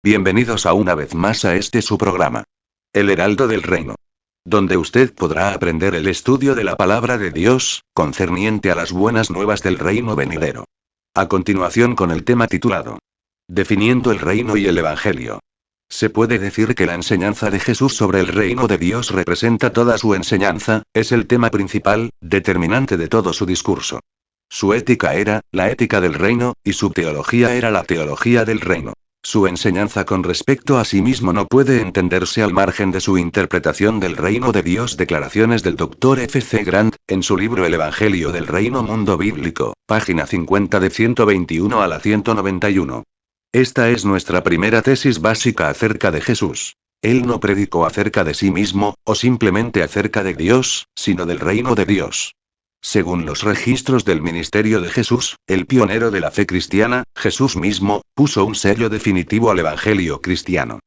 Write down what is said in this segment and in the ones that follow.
Bienvenidos a una vez más a su programa, El Heraldo del Reino, donde usted podrá aprender el estudio de la palabra de Dios, concerniente a las buenas nuevas del reino venidero. A continuación con el tema titulado, Definiendo el reino y el Evangelio. Se puede decir que la enseñanza de Jesús sobre el reino de Dios representa toda su enseñanza, es el tema principal, determinante de todo su discurso. Su ética era, la ética del reino, y su teología era la teología del reino. Su enseñanza con respecto a sí mismo no puede entenderse al margen de su interpretación del reino de Dios. Declaraciones del Dr. F. C. Grant, en su libro El Evangelio del Reino Mundo Bíblico, página 50 de 121 a la 191. Esta es nuestra primera tesis básica acerca de Jesús. Él no predicó acerca de sí mismo, o simplemente acerca de Dios, sino del reino de Dios. Según los registros del ministerio de Jesús, el pionero de la fe cristiana, Jesús mismo, puso un sello definitivo al Evangelio cristiano.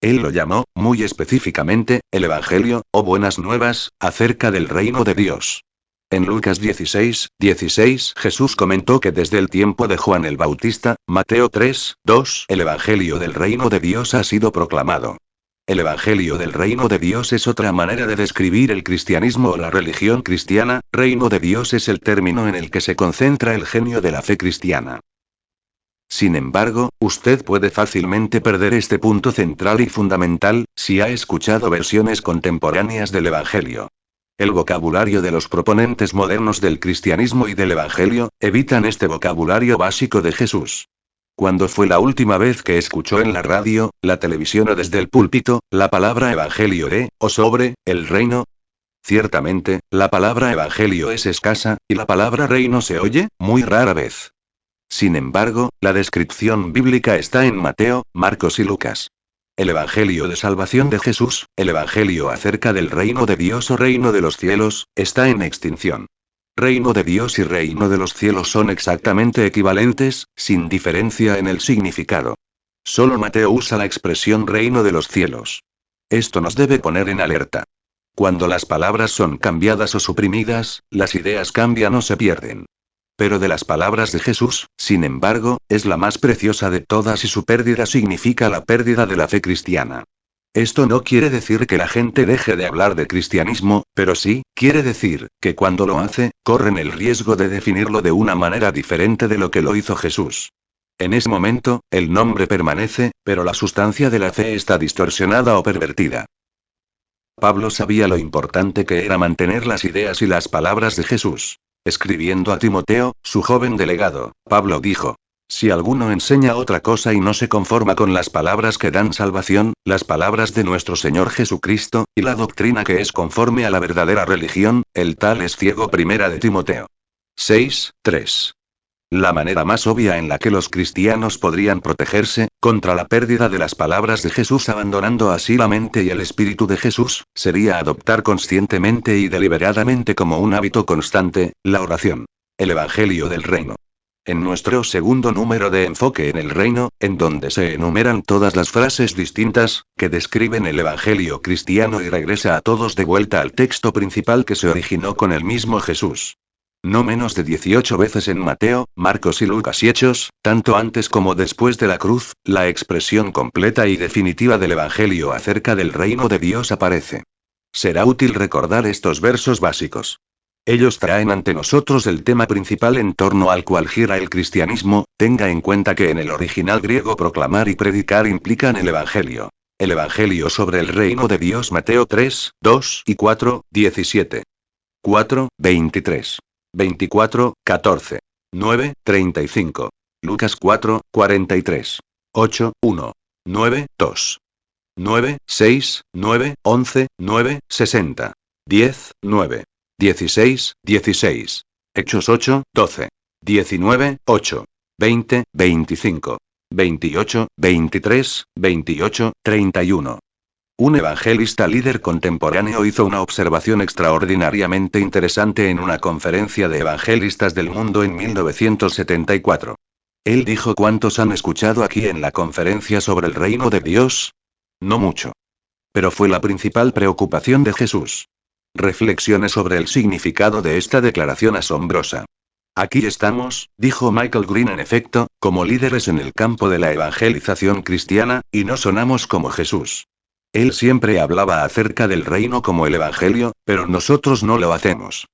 Él lo llamó, muy específicamente, el Evangelio, o buenas nuevas, acerca del reino de Dios. En Lucas 16:16, Jesús comentó que desde el tiempo de Juan el Bautista, Mateo 3:2, el Evangelio del reino de Dios ha sido proclamado. El Evangelio del reino de Dios es otra manera de describir el cristianismo o la religión cristiana. Reino de Dios es el término en el que se concentra el genio de la fe cristiana. Sin embargo, usted puede fácilmente perder este punto central y fundamental, si ha escuchado versiones contemporáneas del Evangelio. El vocabulario de los proponentes modernos del cristianismo y del Evangelio, evitan este vocabulario básico de Jesús. ¿Cuándo fue la última vez que escuchó en la radio, la televisión o desde el púlpito, la palabra evangelio de, o sobre, el reino? Ciertamente, la palabra evangelio es escasa, y la palabra reino se oye, muy rara vez. Sin embargo, la descripción bíblica está en Mateo, Marcos y Lucas. El evangelio de salvación de Jesús, el evangelio acerca del reino de Dios o reino de los cielos, está en extinción. Reino de Dios y reino de los cielos son exactamente equivalentes, sin diferencia en el significado. Solo Mateo usa la expresión reino de los cielos. Esto nos debe poner en alerta. Cuando las palabras son cambiadas o suprimidas, las ideas cambian o se pierden. Pero de las palabras de Jesús, sin embargo, es la más preciosa de todas y su pérdida significa la pérdida de la fe cristiana. Esto no quiere decir que la gente deje de hablar de cristianismo, pero sí, quiere decir, que cuando lo hace, corren el riesgo de definirlo de una manera diferente de lo que lo hizo Jesús. En ese momento, el nombre permanece, pero la sustancia de la fe está distorsionada o pervertida. Pablo sabía lo importante que era mantener las ideas y las palabras de Jesús. Escribiendo a Timoteo, su joven delegado, Pablo dijo: si alguno enseña otra cosa y no se conforma con las palabras que dan salvación, las palabras de nuestro Señor Jesucristo, y la doctrina que es conforme a la verdadera religión, el tal es ciego. Primera de Timoteo 6:3. La manera más obvia en la que los cristianos podrían protegerse contra la pérdida de las palabras de Jesús abandonando así la mente y el espíritu de Jesús, sería adoptar conscientemente y deliberadamente como un hábito constante, la oración. El Evangelio del Reino. En nuestro segundo número de Enfoque en el Reino, en donde se enumeran todas las frases distintas, que describen el Evangelio cristiano y regresa a todos de vuelta al texto principal que se originó con el mismo Jesús. No menos de 18 veces en Mateo, Marcos y Lucas y Hechos, tanto antes como después de la cruz, la expresión completa y definitiva del Evangelio acerca del reino de Dios aparece. Será útil recordar estos versos básicos. Ellos traen ante nosotros el tema principal en torno al cual gira el cristianismo. Tenga en cuenta que en el original griego proclamar y predicar implican el Evangelio. El Evangelio sobre el reino de Dios. Mateo 3:2 y 4:17. 4:23. 24:14. 9:35. Lucas 4:43. 8:1. 9:2. 9:6, 9:11, 9:60. 10:9. 16:16. Hechos 8:12. 19:8. 20:25. 28:23, 28:31. Un evangelista líder contemporáneo hizo una observación extraordinariamente interesante en una conferencia de evangelistas del mundo en 1974. Él dijo: ¿cuántos han escuchado aquí en la conferencia sobre el reino de Dios? No mucho. Pero fue la principal preocupación de Jesús. Reflexione sobre el significado de esta declaración asombrosa. Aquí estamos, dijo Michael Green en efecto, como líderes en el campo de la evangelización cristiana, y no sonamos como Jesús. Él siempre hablaba acerca del reino como el evangelio, pero nosotros no lo hacemos.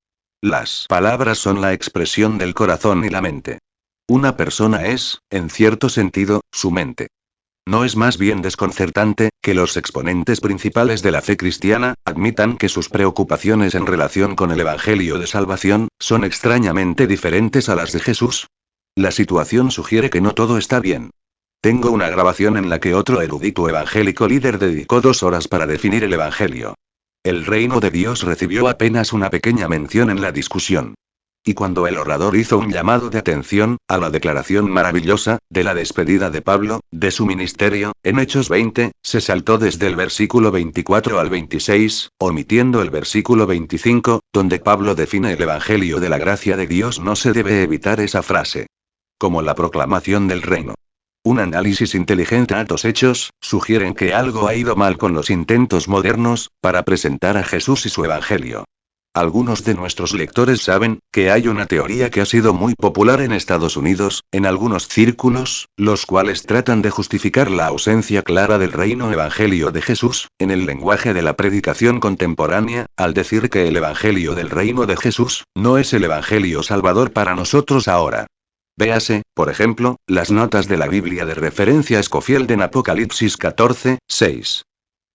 Las palabras son la expresión del corazón y la mente. Una persona es, en cierto sentido, su mente. ¿No es más bien desconcertante, que los exponentes principales de la fe cristiana, admitan que sus preocupaciones en relación con el Evangelio de salvación, son extrañamente diferentes a las de Jesús? La situación sugiere que no todo está bien. Tengo una grabación en la que otro erudito evangélico líder dedicó 2 horas para definir el Evangelio. El reino de Dios recibió apenas una pequeña mención en la discusión. Y cuando el orador hizo un llamado de atención, a la declaración maravillosa, de la despedida de Pablo, de su ministerio, en Hechos 20, se saltó desde el versículo 24 al 26, omitiendo el versículo 25, donde Pablo define el Evangelio de la gracia de Dios. No se debe evitar esa frase. Como la proclamación del reino. Un análisis inteligente de estos hechos, sugieren que algo ha ido mal con los intentos modernos, para presentar a Jesús y su Evangelio. Algunos de nuestros lectores saben, que hay una teoría que ha sido muy popular en Estados Unidos, en algunos círculos, los cuales tratan de justificar la ausencia clara del reino evangelio de Jesús, en el lenguaje de la predicación contemporánea, al decir que el evangelio del reino de Jesús, no es el evangelio salvador para nosotros ahora. Véase, por ejemplo, las notas de la Biblia de referencia Scofield en Apocalipsis 14, 6.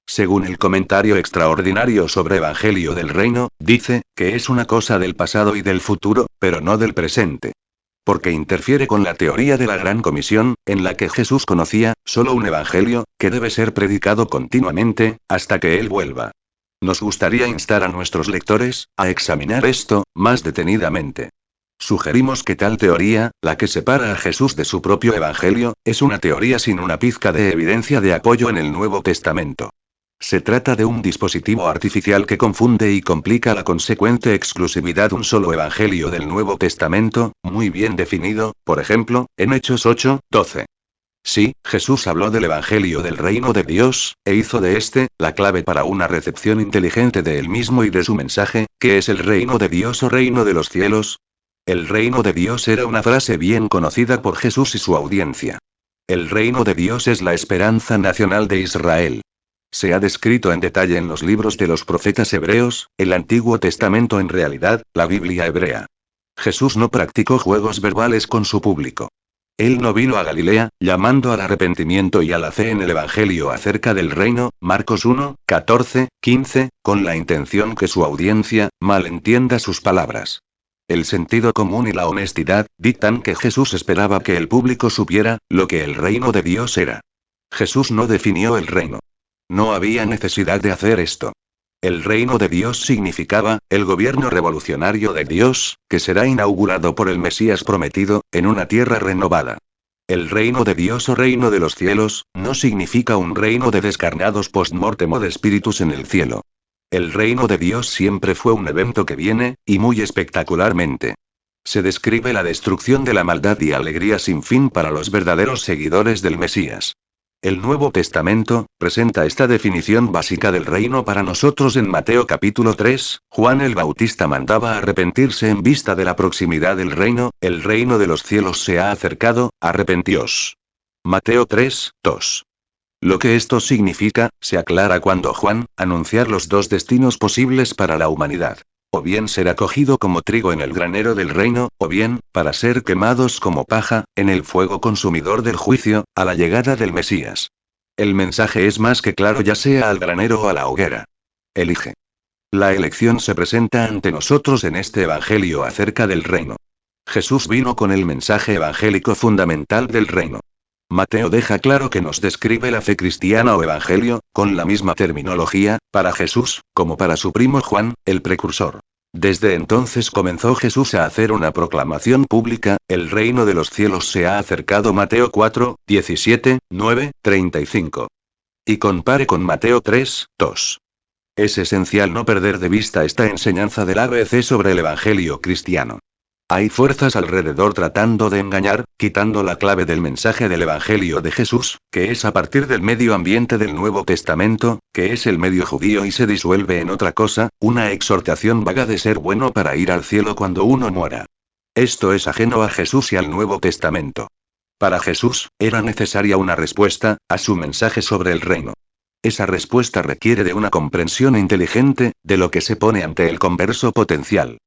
Según el comentario extraordinario sobre Evangelio del Reino, dice, que es una cosa del pasado y del futuro, pero no del presente. Porque interfiere con la teoría de la Gran Comisión, en la que Jesús conocía, solo un Evangelio, que debe ser predicado continuamente, hasta que Él vuelva. Nos gustaría instar a nuestros lectores, a examinar esto, más detenidamente. Sugerimos que tal teoría, la que separa a Jesús de su propio Evangelio, es una teoría sin una pizca de evidencia de apoyo en el Nuevo Testamento. Se trata de un dispositivo artificial que confunde y complica la consecuente exclusividad de un solo evangelio del Nuevo Testamento, muy bien definido, por ejemplo, en Hechos 8, 12. Sí, Jesús habló del evangelio del reino de Dios, e hizo de este, la clave para una recepción inteligente de él mismo y de su mensaje, que es el reino de Dios o reino de los cielos. El reino de Dios era una frase bien conocida por Jesús y su audiencia. El reino de Dios es la esperanza nacional de Israel. Se ha descrito en detalle en los libros de los profetas hebreos, el Antiguo Testamento en realidad, la Biblia hebrea. Jesús no practicó juegos verbales con su público. Él no vino a Galilea, llamando al arrepentimiento y a la fe en el Evangelio acerca del reino, Marcos 1, 14, 15, con la intención que su audiencia, malentienda sus palabras. El sentido común y la honestidad, dictan que Jesús esperaba que el público supiera, lo que el reino de Dios era. Jesús no definió el reino. No había necesidad de hacer esto. El reino de Dios significaba, el gobierno revolucionario de Dios, que será inaugurado por el Mesías prometido, en una tierra renovada. El reino de Dios o reino de los cielos, no significa un reino de descarnados post-mortem o de espíritus en el cielo. El reino de Dios siempre fue un evento que viene, y muy espectacularmente. Se describe la destrucción de la maldad y alegría sin fin para los verdaderos seguidores del Mesías. El Nuevo Testamento presenta esta definición básica del reino para nosotros en Mateo capítulo 3, Juan el Bautista mandaba arrepentirse en vista de la proximidad del reino, el reino de los cielos se ha acercado, arrepentíos. Mateo 3, 2. Lo que esto significa, se aclara cuando Juan, anunciar los 2 destinos posibles para la humanidad. O bien ser acogido como trigo en el granero del reino, o bien, para ser quemados como paja, en el fuego consumidor del juicio, a la llegada del Mesías. El mensaje es más que claro, ya sea al granero o a la hoguera. Elige. La elección se presenta ante nosotros en este evangelio acerca del reino. Jesús vino con el mensaje evangélico fundamental del reino. Mateo deja claro que nos describe la fe cristiana o evangelio, con la misma terminología, para Jesús, como para su primo Juan, el precursor. Desde entonces comenzó Jesús a hacer una proclamación pública, el reino de los cielos se ha acercado. Mateo 4, 17, 9, 35. Y compare con Mateo 3, 2. Es esencial no perder de vista esta enseñanza del ABC sobre el evangelio cristiano. Hay fuerzas alrededor tratando de engañar, quitando la clave del mensaje del Evangelio de Jesús, que es a partir del medio ambiente del Nuevo Testamento, que es el medio judío y se disuelve en otra cosa, una exhortación vaga de ser bueno para ir al cielo cuando uno muera. Esto es ajeno a Jesús y al Nuevo Testamento. Para Jesús, era necesaria una respuesta a su mensaje sobre el reino. Esa respuesta requiere de una comprensión inteligente de lo que se pone ante el converso potencial.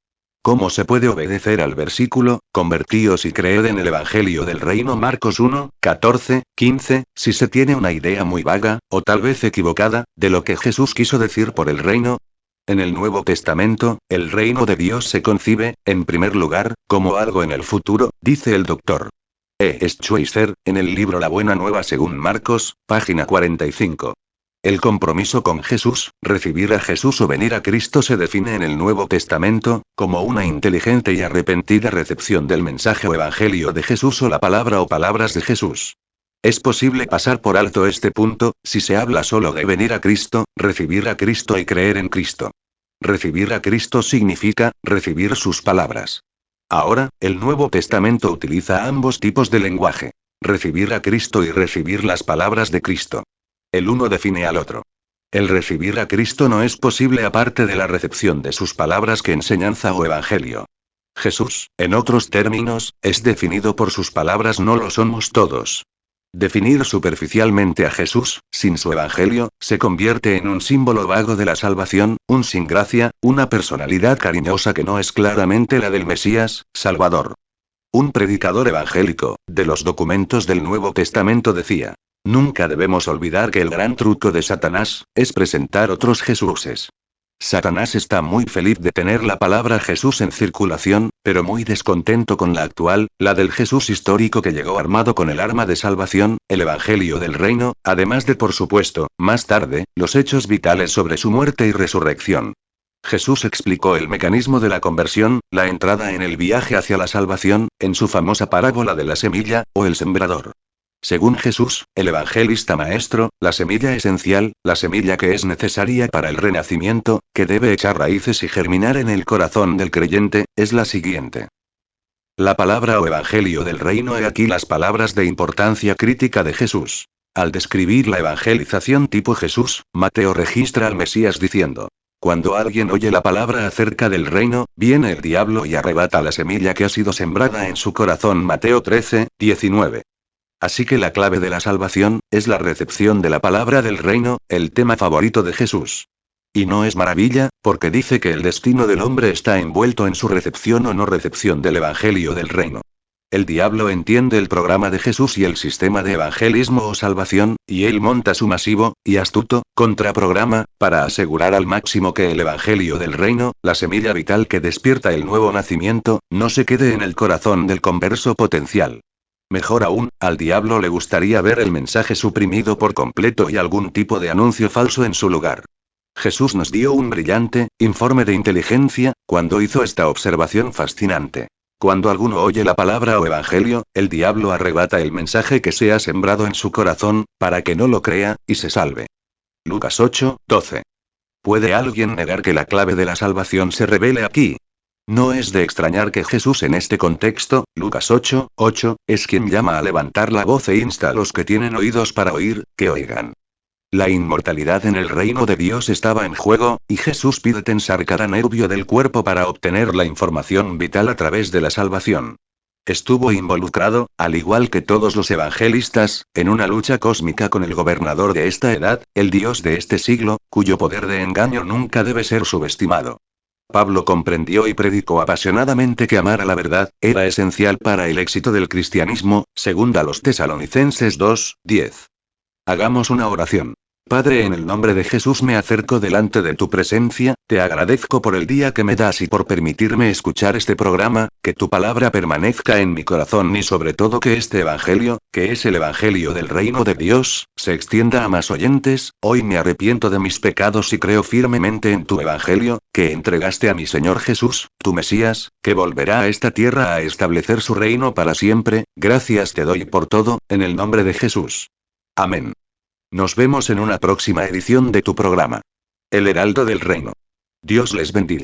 ¿Cómo se puede obedecer al versículo, convertíos y creed en el Evangelio del Reino Marcos 1, 14, 15, si se tiene una idea muy vaga, o tal vez equivocada, de lo que Jesús quiso decir por el reino? En el Nuevo Testamento, el reino de Dios se concibe, en primer lugar, como algo en el futuro, dice el Dr. Schweitzer, en el libro La Buena Nueva según Marcos, página 45. El compromiso con Jesús, recibir a Jesús o venir a Cristo se define en el Nuevo Testamento, como una inteligente y arrepentida recepción del mensaje o evangelio de Jesús o la palabra o palabras de Jesús. Es posible pasar por alto este punto, si se habla solo de venir a Cristo, recibir a Cristo y creer en Cristo. Recibir a Cristo significa, recibir sus palabras. Ahora, el Nuevo Testamento utiliza ambos tipos de lenguaje. Recibir a Cristo y recibir las palabras de Cristo. El uno define al otro. El recibir a Cristo no es posible aparte de la recepción de sus palabras que enseñanza o evangelio. Jesús, en otros términos, es definido por sus palabras, no lo somos todos. Definir superficialmente a Jesús, sin su evangelio, se convierte en un símbolo vago de la salvación, un sin gracia, una personalidad cariñosa que no es claramente la del Mesías, Salvador. Un predicador evangélico, de los documentos del Nuevo Testamento decía: nunca debemos olvidar que el gran truco de Satanás es presentar otros Jesuses. Satanás está muy feliz de tener la palabra Jesús en circulación, pero muy descontento con la actual, la del Jesús histórico que llegó armado con el arma de salvación, el Evangelio del Reino, además de, por supuesto, más tarde, los hechos vitales sobre su muerte y resurrección. Jesús explicó el mecanismo de la conversión, la entrada en el viaje hacia la salvación, en su famosa parábola de la semilla, o el sembrador. Según Jesús, el evangelista maestro, la semilla esencial, la semilla que es necesaria para el renacimiento, que debe echar raíces y germinar en el corazón del creyente, es la siguiente. La palabra o evangelio del reino. He aquí las palabras de importancia crítica de Jesús. Al describir la evangelización tipo Jesús, Mateo registra al Mesías diciendo: cuando alguien oye la palabra acerca del reino, viene el diablo y arrebata la semilla que ha sido sembrada en su corazón. Mateo 13, 19. Así que la clave de la salvación, es la recepción de la palabra del reino, el tema favorito de Jesús. Y no es maravilla, porque dice que el destino del hombre está envuelto en su recepción o no recepción del evangelio del reino. El diablo entiende el programa de Jesús y el sistema de evangelismo o salvación, y él monta su masivo, y astuto, contraprograma, para asegurar al máximo que el evangelio del reino, la semilla vital que despierta el nuevo nacimiento, no se quede en el corazón del converso potencial. Mejor aún, al diablo le gustaría ver el mensaje suprimido por completo y algún tipo de anuncio falso en su lugar. Jesús nos dio un brillante informe de inteligencia cuando hizo esta observación fascinante. Cuando alguno oye la palabra o evangelio, el diablo arrebata el mensaje que se ha sembrado en su corazón, para que no lo crea, y se salve. Lucas 8, 12. ¿Puede alguien negar que la clave de la salvación se revele aquí? No es de extrañar que Jesús en este contexto, Lucas 8, 8, es quien llama a levantar la voz e insta a los que tienen oídos para oír, que oigan. La inmortalidad en el reino de Dios estaba en juego, y Jesús pide tensar cada nervio del cuerpo para obtener la información vital a través de la salvación. Estuvo involucrado, al igual que todos los evangelistas, en una lucha cósmica con el gobernador de esta edad, el Dios de este siglo, cuyo poder de engaño nunca debe ser subestimado. Pablo comprendió y predicó apasionadamente que amar a la verdad era esencial para el éxito del cristianismo, según a los Tesalonicenses 2, 10. Hagamos una oración. Padre, en el nombre de Jesús me acerco delante de tu presencia, te agradezco por el día que me das y por permitirme escuchar este programa, que tu palabra permanezca en mi corazón y sobre todo que este evangelio, que es el evangelio del reino de Dios, se extienda a más oyentes. Hoy me arrepiento de mis pecados y creo firmemente en tu evangelio, que entregaste a mi Señor Jesús, tu Mesías, que volverá a esta tierra a establecer su reino para siempre. Gracias te doy por todo, en el nombre de Jesús. Amén. Nos vemos en una próxima edición de tu programa. El Heraldo del Reino. Dios les bendiga.